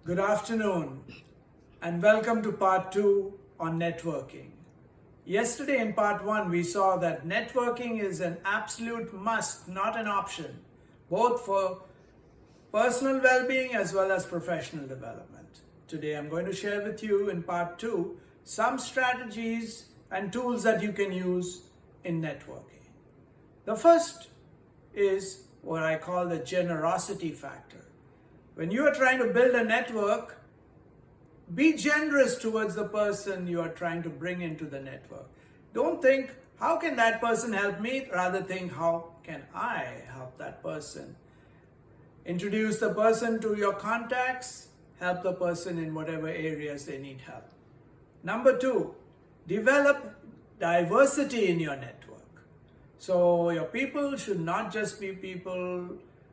Good afternoon and welcome to part 2 on networking. Yesterday in part 1 we saw that networking is an absolute must, not an option, both for personal well-being as well as professional development. Today I'm going to share with you in part 2 some strategies and tools that you can use in networking. The first is what I call the generosity factor. When you are trying to build a network, be generous towards the person you are trying to bring into the network. Don't think, how can that person help me? Rather think, how can I help that person? Introduce the person to your contacts, help the person in whatever areas they need help. Number 2, develop diversity in your network. So your people should not just be people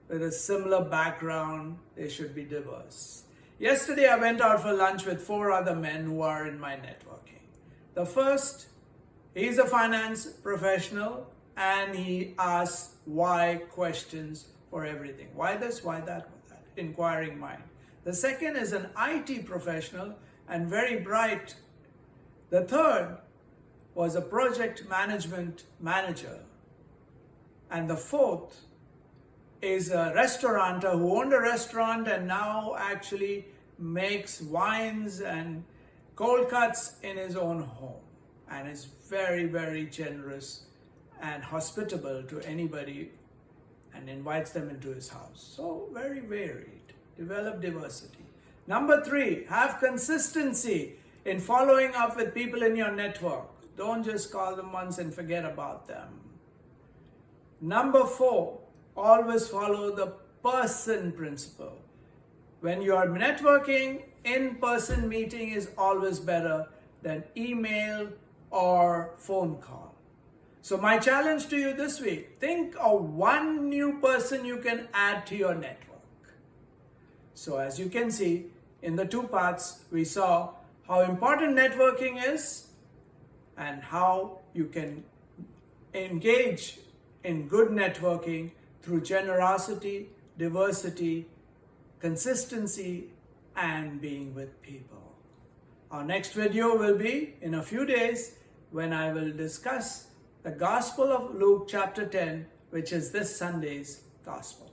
with a similar background, they should be diverse. Yesterday I went out for lunch with 4 other men who are in my networking. The first, he's a finance professional and he asks why questions for everything. Why this, why that, why that? Inquiring mind. The second is an IT professional and very bright. The third was a project management manager. And the fourth is a restaurateur who owned a restaurant and now actually makes wines and cold cuts in his own home and is very, very generous and hospitable to anybody and invites them into his house. So very varied. Develop diversity. Number 3, have consistency in following up with people in your network. Don't just call them once and forget about them. Number 4, always follow the person principle. When you are networking, in-person meeting is always better than email or phone call. So my challenge to you this week, think of one new person you can add to your network. So as you can see, in the 2 parts, we saw how important networking is and how you can engage in good networking through generosity, diversity, consistency, and being with people. Our next video will be in a few days when I will discuss the Gospel of Luke chapter 10, which is this Sunday's Gospel.